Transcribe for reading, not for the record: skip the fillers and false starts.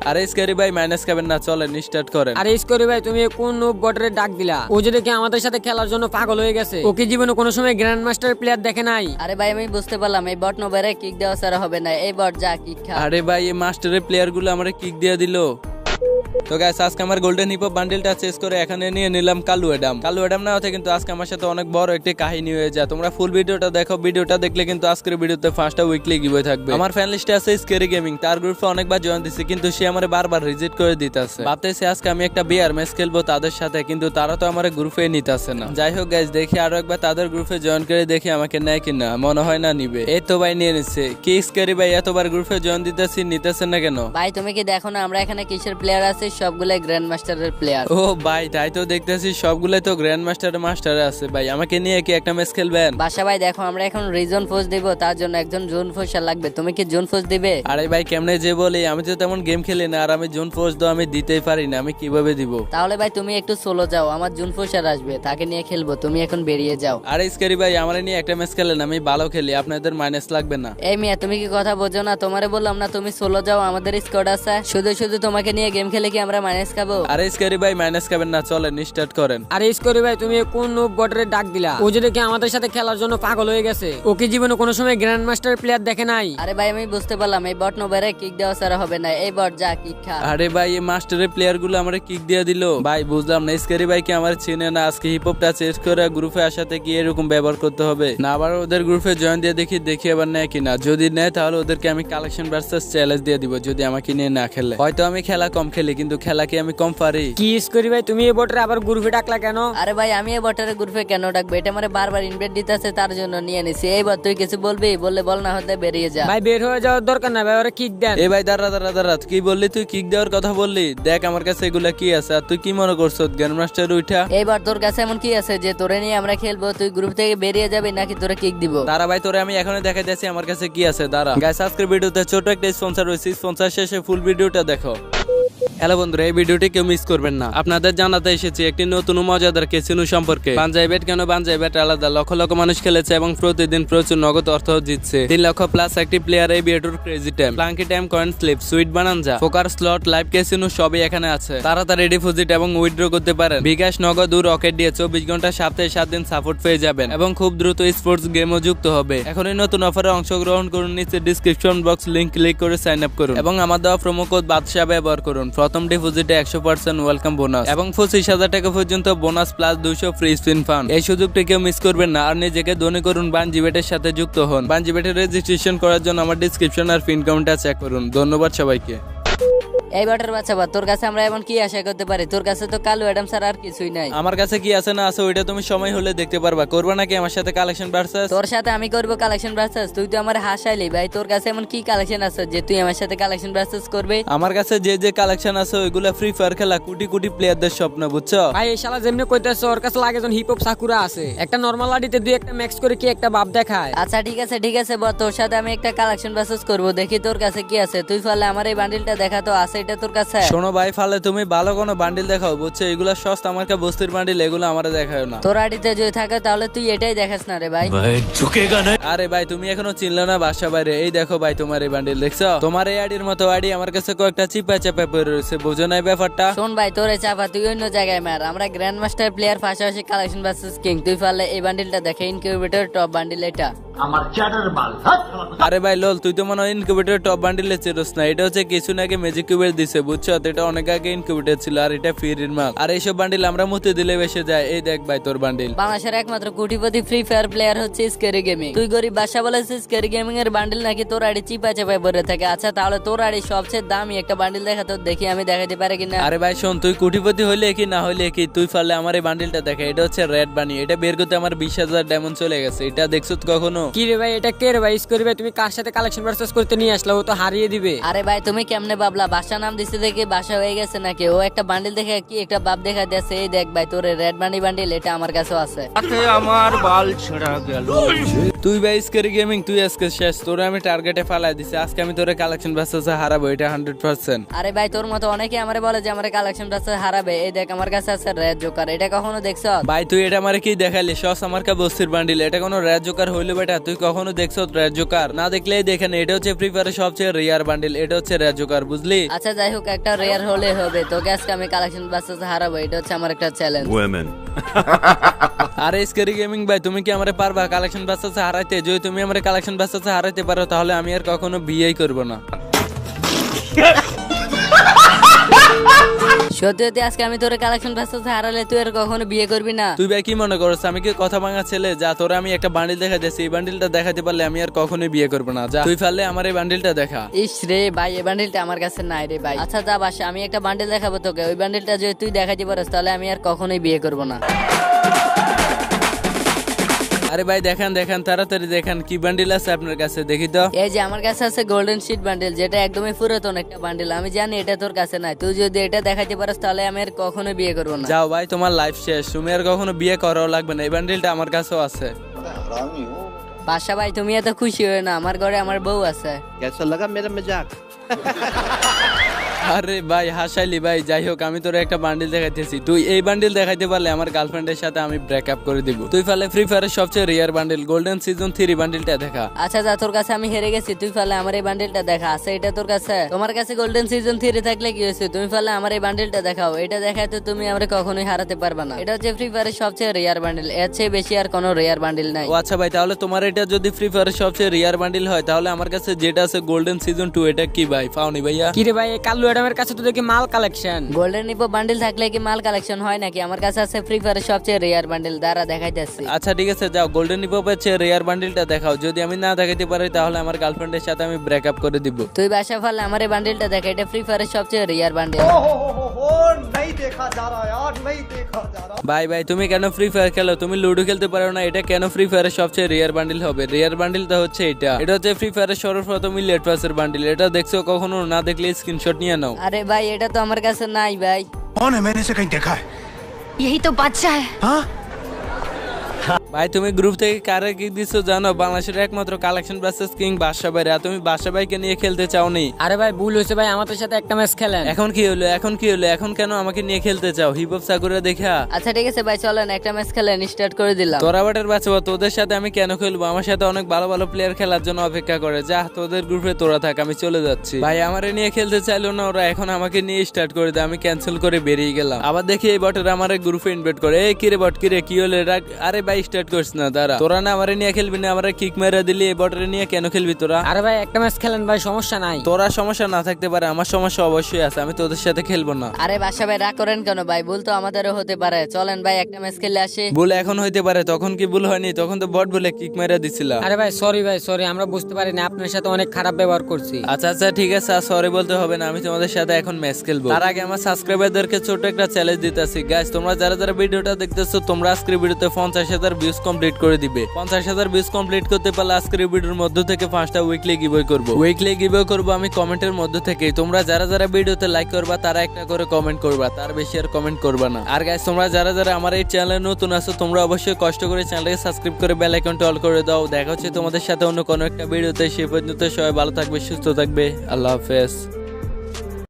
আরে স্ক্যারি ভাই মাইনাস খাবেন না, চলেন স্টার্ট করেন। আরে স্কোরি ভাই তুমি কোন নুব বটের ডাক দিলা? ও যদি কি আমাদের সাথে খেলার জন্য পাগল হয়ে গেছে? ওকে জীবনে কোনো সময় গ্র্যান্ড মাস্টার প্লেয়ার দেখে নাই। আরে ভাই আমি বুঝতে পারলাম এই বট নোবারে কিক দেওয়া ছাড়া হবে না। এই বট যা কিক খা। আরে ভাই এই মাস্টারের প্লেয়ার গুলো আমারে কিক দিয়ে দিল। তো গাইস আজকে আমার গোল্ডেন হিপ হপ বান্ডেলটা চেস করে এখানে নিয়ে নিলাম কালু অ্যাডাম না হতে কিন্তু আজকে আমার সাথে অনেক বড় একটি কাহিনী হয়ে যায়। তোমরা ফুল ভিডিওটা দেখো, ভিডিওটা দেখলে কিন্তু আজকের ভিডিওতে ফার্স্টটা উইকলি গিভওয়ে থাকবে। আমার ফ্যান লিস্টে আছে স্কেরি গেমিং, তার গ্রুপে অনেকবার জয়েন দিছি কিন্তু সে আমারে বারবার রিজেক্ট করে দিতেছে। ভাবতেছি আজকে আমি একটা বিয়ার ম্যাচ খেলবো তাদের সাথে, কিন্তু তারা তো আমার গ্রুপে নিতেছে না। যাই হোক গাইস দেখি আরো একবার তাদের গ্রুপে জয়েন করে দেখি আমাকে নেয় কিনা, মনে হয় না নিবে। এই তো ভাই নিয়ে নিচ্ছে। কি স্কেরি ভাই এতবার গ্রুপে জয়েন দিতেছি, নিতেছে না কেন? ভাই তুমি কি দেখো না আমরা এখানে কিসের প্লেয়ার আছে? সবগুলাই গ্র্যান্ড মাস্টারের প্লেয়ার। ও ভাই তাই তো দেখতেছি সবগুলাই তো গ্র্যান্ড মাস্টারে আছে। ভাই আমাকে নিয়ে কি একটা ম্যাচ খেলবেন? বাসা ভাই দেখো আমরা এখন রিজন ফোর্স দিব, তার জন্য একজন জোন ফোর্সার লাগবে। তুমি কি জোন ফোর্স দিবে? আরে ভাই কেমনে যে বলি, আমি তো তেমন গেম খেলি না আর আমি জোন ফোর্স তো আমি দিতেই পারি না, আমি কিভাবে দিব? তাহলে ভাই তুমি একটু সোলো যাও, আমার জোন ফোর্সার আসবে, তাকে নিয়ে খেলবো, তুমি এখন বেরিয়ে যাও। আরে স্ক্যারি ভাই আমার নিয়ে একটা ম্যাচ খেলেন, আমি ভালো খেলি, আপনাদের মাইনাস লাগবে না। এই মিয়া তুমি কি কথা বোঝো না? তোমারে বললাম না তুমি সোলো যাও, আমাদের স্কোয়াড আছে। শুধু শুধু তোমাকে নিয়ে গেম খেলে কি আমরা মাইনাস খাবো? আরে স্ক্যারি ভাই মাইনাস খাবেন না, চলেন স্টার্ট করেন। আরে স্কোরি ভাই তুমি কোন নুব বটের ডাক দিলা? ও যদি কি আমাদের সাথে খেলার জন্য পাগল হয়ে গেছে? ওকে জীবনে কোনো সময় গ্র্যান্ড মাস্টার প্লেয়ার দেখে নাই। আরে ভাই আমি বুঝতে পারলাম এই বট নোবারে কিক দেওয়া ছাড়া হবে না। এই বট যা কিক খা। আরে ভাই এই মাস্টারের প্লেয়ার গুলো আমারে কিক দিয়ে দিল। ভাই বুঝলাম না স্ক্যারি ভাই কি আমার চিনে না? আজকে হিপ হপটা চেঞ্জ করে গ্রুপে আসাতে কি এরকম ব্যবহার করতে হবে না? আবার ওদের গ্রুপে জয়েন দিয়ে দেখি আবার নেয় কিনা। যদি নেয় তাহলে ওদেরকে আমি কালেকশন ভার্সেস চ্যালেঞ্জ দিয়ে দিব, যদি আমাকে নিয়ে না খেলে। হয়তো আমি খেলা কম খেলি কিন্তু খেলা কি আমি কম পারি? কি স্কোরি ভাই তুমি এই বটের আবার গ্রুপে ডাকলা কেন? আরে ভাই আমি এই বটের গ্রুপে কেন ডাকবো? এটা মানে বারবার ইনভাইট দিতেছে, তার জন্য নিয়ে নিছি। এই বট তুই কিছু বলবি? বললে বল, না হতে বেরিয়ে যা। ভাই বের হয়ে যাওয়ার দরকার না ভাই, ওরা কিক দেন। এ ভাই দাঁড়া কি বললি তুই? কিক দেওয়ার কথা বললি? দেখ আমার কাছে এগুলা কি আছে, আর তুই কি মনে করছো গ্র্যান্ড মাস্টার উঠা? এইবার তোর কাছে এমন কি আছে যে তোরে নিয়ে আমরা খেলবো? তুই গ্রুপ থেকে বেরিয়ে যাবি নাকি তোরে কিক দিব? দাঁড়া ভাই তোরে আমি এখনই দেখাই দিয়েছি আমার কাছে কি আছে। দাঁড়া গাইস আজকের ভিডিওতে ছোট একটা স্পন্সর রয়েছে, স্পন্সর শেষে ফুল ভিডিওটা দেখো। হ্যালো বন্ধুরা, এই ভিডিওটি কেউ মিস করবেন না। আপনাদের জানাতে এসেছি একটি নতুন ও মজাদার ক্যাসিনো সম্পর্কে। বানজাই বেট কেন? বানজাই বেট আলাদা, লক্ষ লক্ষ মানুষ খেলেছে এবং প্রতিদিন প্রচুর নগদ অর্থ জিতছে। 3 লক্ষ প্লাস একটি প্লেয়ার। এই বিয়েটুর crazy time, plunky time, coin slip, sweet bonanza, poker slot, live casino সবই এখানে আছে। তাড়াতাড়ি ডিপোজিট এবং উইথড্র করতে পারেন। বিকাশ, নগদ ও রকেট দিয়ে 24 ঘন্টা সপ্তাহে 7 দিন সাপোর্ট পেয়ে যাবেন এবং খুব দ্রুত স্পোর্টস গেমও যুক্ত হবে। এখনই নতুন অফারে অংশগ্রহণ করুন। নিচে ডিসক্রিপশন বক্স লিংক ক্লিক করে সাইন আপ করুন এবং আমার দেওয়া প্রোমো কোড বাদশা ব্যবহার করুন। প্রথম ডিপোজিটে 100% ওয়েলকাম বোনাস এবং 25,000 টাকা পর্যন্ত bonus plus 200 free spin fund. এই সুযোগটি কেউ মিস করবেন না আর নিজেকে ধনী করুন। বানজিবেটের সাথে যুক্ত হন। বানজিবেটের রেজিস্ট্রেশন করার জন্য আমার ডিসক্রিপশন আর পিন কমেন্টটা চেক করুন। ধন্যবাদ সবাইকে। এই বটের বাচ্চা বা তোর কাছে আমরা এমন কি আশা করতে পারি? তোর কাছে তো কালু অ্যাডাম ছাড়া আর কিছুই নাই। আমার কাছে কি আছে না আছে ওইটা তুমি সময় হলে দেখতে পারবা। করবা নাকি আমার সাথে কালেকশন ভার্সেস? তোর সাথে আমি করব কালেকশন ভার্সেস? তুই তো আমার হাসাইলি ভাই। তোর কাছে এমন কি কালেকশন আছে যে তুই আমার সাথে কালেকশন ভার্সেস করবে? আমার কাছে যে কালেকশন আছে ওইগুলা ফ্রি ফায়ার খেলা কোটি কোটি প্লেয়ারদের স্বপ্ন, বুঝছো? ভাই এই শালা যেমনি কইতাছে ওর কাছে লাগে যেন হিপ হপ সাকুরা আছে। একটা নরমাল আডিতে দুই একটা ম্যাক্স করে কি একটা ভাব দেখায়। আচ্ছা ঠিক আছে বল, তোর সাথে আমি একটা কালেকশন ভার্সেস করব। দেখি তোর কাছে কি আছে। তুই ফলে আমার এই বান্ডিলটা দেখা তো আছে, এটা তোর কাছে? শোনো ভাই ফালে তুমি ভালো কোনো বান্ডিল দেখাও, বুঝছো? এগুলা সস্তা আমার কা বস্তির বান্ডিল, এগুলো আমারে দেখায় না। তোর আডিতে যদি থাকে তাহলে তুই এটাই দেখাস না রে ভাই। আরে ভাই তুমি এখনো চিনলে না বাসা বাইরে। এই দেখো ভাই তোমার এই বান্ডিল, দেখছো? তোমার এই আইডির মতো আইডি আমার কাছে কয়েকটা চিপা চাপা পড়ে রয়েছে, বুঝো না এই ব্যাপারটা? শোন ভাই তোরে চাপা তুই অন্য জায়গায় মার। আমরা গ্র্যান্ড মাস্টার প্লেয়ার, পাশাপাশি কালেকশন ভার্সেস কিং। তুই পারলে এই বান্ডিলটা দেখে, ইনকিউবেটর টপ বান্ডিল এটা। আরে ভাই লোল তুই তো মনে হয় ইনকিউবেটর টপ বান্ডিলে চিরস না। এটা হচ্ছে কিছু আগে ম্যাজিক কিউবের দিছে, বুঝছো? এটা অনেক আগে ইনকিউবেটর ছিল আর এটা ফ্রির মাল। আর এইসব বান্ডিল আমরা মুতে দিলে বেসে যায়। এই দেখ ভাই তোর বান্ডিল। বাংলাদেশের একমাত্র কোটিপতি ফ্রি ফায়ার প্লেয়ার হচ্ছে স্কেরি গেমিং। তুই গরিব বাসা বলেছিস স্কেরি গেমিং এর বান্ডিল নাকি তোর আড়ি চিপা চাপায় পড়ে থাকে। আচ্ছা তাহলে তোর আড়ি সবচেয়ে দামি একটা বান্ডিল দেখা, তো দেখি আমি দেখাতে পারি কিনা। আরে ভাই শোন, তুই কোটিপতি হইলে কি না হইলে কি, তুই পারলে আমার এই বান্ডিলটা দেখা। এটা হচ্ছে রেড বানি। এটা বের করতে আমার 20,000 ডায়মন্ড চলে গেছে। এটা দেখছো কখনো? কি রে ভাই এটা কে রে ভাই? স্কোরি ভাই তুমি কার সাথে কালেকশন ভার্সেস করতে নিয়ে আসলা? ও তো হারিয়ে দিবে। আরে ভাই তুমি কেমনে বাবলা? বাসা নাম দিছে দেখে বাসা হয়ে গেছে নাকি? ও একটা বান্ডিল দেখে কি একটা বাপ দেখা দিয়েছে। এই দেখ ভাই তোর রেড মানি বান্ডিল, এটা আমার কাছেও আছে। আমার বাল ছেড়া গেল। তুই ভাই স্কেরি গেমিং, তুই আজকে শেষ। তোরে আমি টার্গেটে ফালাই দিছি। আজকে আমি তোরে কালেকশন ভার্সেসে হারাবো, এটা 100%। আরে ভাই তোর মতো অনেকে আমারে বলে যে আমার কালেকশন ভার্সেস হারাবে। এই দেখ আমার কাছে আছে রেড জোকার। এটা কখনো দেখছো? ভাই তুই এটা আমারে কি দেখাইলি? সস আমার কা বস্তির বান্ডিল। এটা কোনো রেড জোকার হইলো বেটা? তুই কখনো দেখছো রেড জোকার? না দেখলেই দেখেন, এটা হচ্ছে ফ্রি ফায়ারের সবচেয়ে রিয়ার বান্ডিল। এটা হচ্ছে রেড জোকার, বুঝলি? আচ্ছা আচ্ছা যাই হোক, একটা রেয়ার হলে হবে। তোকে আজকে আমি কালেকশন বাস্টার্সে হারাবো, এটা হচ্ছে আমার একটা চ্যালেঞ্জ। Women. আরে স্কেরি গেমিং ভাই, তুমি কি আমারে পারবা কালেকশন বাস্টার্সে হারাইতে? যদি তুমি আমারে কালেকশন বাস্টার্সে হারাইতে পারো তাহলে আমি আর কখনো বিয়েই করব না। সত্যি সত্যি আজকে আমি তোর কালেকশন বাস্টার্সে হারালে তুই আর কখনো বিয়ে করবি না? তুই ভাই কি মনে করছ আমি কি কথা ভাঙা ছেলে? যা তোরা আমি একটা বান্ডিল দেখা দিয়েছি, এই বান্ডিলটা দেখাতে পারলে আমি আর কখনোই বিয়ে করব না। যা তুই পারলে আমার এই বান্ডিলটা দেখা। ইস রে ভাই, এই বান্ডিলটা আমার কাছে নাই রে ভাই। আচ্ছা যা বাসা, আমি একটা বান্ডিল দেখাবো তোকে। ওই বান্ডিলটা যদি তুই দেখাতে পারিস তাহলে আমি আর কখনোই বিয়ে করব না। আরে ভাই দেখান দেখান, তাড়াতাড়ি দেখান, কি বান্ডিল আছে আপনার কাছে দেখি তো। এই যে আমার কাছে আছে গোল্ডেন শিট বান্ডিল, যেটা একদমই পুরাতন একটা বান্ডিল। আমি জানি এটা তোর কাছে নাই, তুই যদি এটা দেখাতে পারিস তাহলে আমি আর কখনো বিয়ে করব না। যাও ভাই, তোমার লাইফ শেষ, তুমি আর কখনো বিয়ে করাও লাগবে না। এই বান্ডিলটা আমার কাছেও আছে। বাসা ভাই, তুমি এত খুশি হয়ে না, আমার ঘরে আমার বউ আছে। कैसा लगा मेरा मजाक? আরে ভাই হাসাইলি ভাই। যাই হোক, আমি তোর একটা বান্ডিল দেখাইতেছি, তুই এই বান্ডিল দেখাইতে পারলে আমার গার্লফ্রেন্ডের সাথে আমি ব্রেকআপ করে দিব। তুই পারলে ফ্রি ফায়ারের সবচেয়ে রিয়ার বান্ডিল গোল্ডেন সিজন 3 বান্ডিলটা দেখা। আচ্ছা যা, তোর কাছে আমি হেরে গেছি, তুই পারলে আমার এই বান্ডিলটা দেখা। আছে এটা তোর কাছে? তোমার কাছে গোল্ডেন সিজন 3 থাকলে কি হয়েছে? তুমি পারলে আমার এই বান্ডিলটা দেখাও। এটা দেখায় তো তুমি আমরা কখনোই হারাতে পারবে না। এটা হচ্ছে ফ্রি ফায়ারের সবচেয়ে রিয়ার বান্ডিল, এর চেয়ে বেশি আর কোনো রিয়ার বান্ডিল নাই। ও আচ্ছা ভাই, তাহলে তোমার এটা যদি ফ্রি ফায়ারের সবচেয়ে রিয়ার বান্ডিল হয় তাহলে আমার কাছে যেটা আছে গোল্ডেন সিজন 2, এটা কি ভাই পাওনি ভাইয়া? কি রে ভাই, এই কাল্লু অ্যাডামের কাছে তো দেখি মাল কালেকশন। গোল্ডেন ইপো বান্ডিল থাকলে কি মাল কালেকশন হয় নাকি? আমার কাছে আছে ফ্রি ফায়ারের সবচেয়ে রিয়ার বান্ডিল, দ্বারা দেখাইতেছি। আচ্ছা ঠিক আছে, যাও গোল্ডেন ইপোপের চেয়ে রিয়ার বান্ডিলটা দেখাও। যদি আমি না দেখাইতে পারি তাহলে আমার গার্লফ্রেন্ডের সাথে আমি ব্রেকআপ করে দিব। তুই বাসা ফালে আমার এই বান্ডিলটা দেখা, এটা ফ্রি ফায়ারের সবচেয়ে রিয়ার বান্ডিল। ভাই ভাই, তুমি কেন ফ্রি ফায়ার খেলো? তুমি লুডো খেলতে পারো না? এটা কেন ফ্রি ফায়ারের সবচেয়ে রিয়ার বান্ডিল হবে? রিয়ার বান্ডিলটা হচ্ছে এটা। এটা হচ্ছে ফ্রি ফায়ারের সর্বপ্রথম লেট পাসের বান্ডিল। এটা দেখছো কখনো? না দেখলে স্ক্রিনশট নিয়ে নাও। আরে ভাই, এটা তো আমার কাছে নাই ভাই। कौन है? मैंने इसे कहीं देखा है। यही तो बादशाह है। हाँ? ভাই তুমি গ্রুপ থেকে কারে কি দিছো জানো? বাংলাদেশের একমাত্র কালেকশন ভার্সেস কিং বাদশা ভাই। আর তুমি বাদশা ভাইকে নিয়ে খেলতে চাও নি? আরে ভাই ভুল হয়েছে ভাই, আমাদের সাথে একটা ম্যাচ খেলেন। এখন কি হলো? এখন কি হলো? এখন কেন আমাকে নিয়ে খেলতে চাও? হিপ হপ সাকুরা দেখা? আচ্ছা ঠিক আছে ভাই, চলেন একটা ম্যাচ খেলেন, স্টার্ট করে দিলাম। তোরা বাটের বাচ্চা, তোদের সাথে আমি কেন খেলবো? আমার সাথে অনেক ভালো ভালো প্লেয়ার খেলার জন্য অপেক্ষা করে। যা, তোদের গ্রুপে তোরা থাক, আমি চলে যাচ্ছি। ভাই আমারে নিয়ে খেলতে চাইলো না ওরা, এখন আমাকে নিয়ে স্টার্ট করে দেয়। আমি ক্যান্সেল করে বেরিয়ে গেলাম। আবার দেখি এই বটের আমার গ্রুপে ইনভাইট করে। এই কিরে বট, কিরে কি হলো? আরে ভাই স্টার্ট করছ না, দাঁড়া। তোরা না আমারে নিয়ে খেলবি না? আমারে কিক মেরে দিলি, এই বটের নিয়ে কেন খেলবি তোরা? আরে ভাই একটা ম্যাচ খেলেন ভাই, সমস্যা নাই। তোরা সমস্যা না থাকতে পারে, আমার সমস্যা অবশ্যই আছে। আমি তোদের সাথে খেলবো না। আরে বাসা ভাই রাগ করেন কেন ভাই? ভুল তো আমাদেরও হতে পারে। চলেন ভাই একটা ম্যাচ খেলে আসি। ভুল এখন হইতে পারে, তখন কি ভুল হয়নি? তখন তো বট বলে কিক মেরে দিছিল। আরে ভাই সরি ভাই, সরি, আমরা বুঝতে পারিনি, আপনার সাথে অনেক খারাপ ব্যবহার করছি। আচ্ছা আচ্ছা ঠিক আছে, সরি বলতে হবে না। আমি তোমাদের সাথে এখন ম্যাচ খেলবো। তার আগে আমার সাবস্ক্রাইবারদেরকে ছোট একটা চ্যালেঞ্জ দিতেছি। গাইস তোমরা যারা যারা ভিডিওটা দেখতেছো, তোমরা আজকের ভিডিওতে 50,000 ভিউজ কমপ্লিট করে দিবে। 50,000 ভিউজ কমপ্লিট করতে পারলে আজকের ভিডিওর মধ্য থেকে 5টা উইকলি গিভওয়ে করব। উইকলি গিভওয়ে করব আমি কমেন্টের মধ্য থেকে। তোমরা যারা যারা ভিডিওতে লাইক করবা তারা একটা করে কমেন্ট করবা, তার বেশি আর কমেন্ট করবা না। আর গাইস তোমরা যারা যারা আমার এই চ্যানেলে নতুন আছো, তোমরা অবশ্যই কষ্ট করে চ্যানেলটাকে সাবস্ক্রাইব করে বেল আইকনটা অল করে দাও। দেখা হচ্ছে তোমাদের সাথে অন্য কোনো একটা ভিডিওতে। সে পর্যন্ত সবাই ভালো থাকবে, সুস্থ থাকবে। আল্লাহ হাফেজ।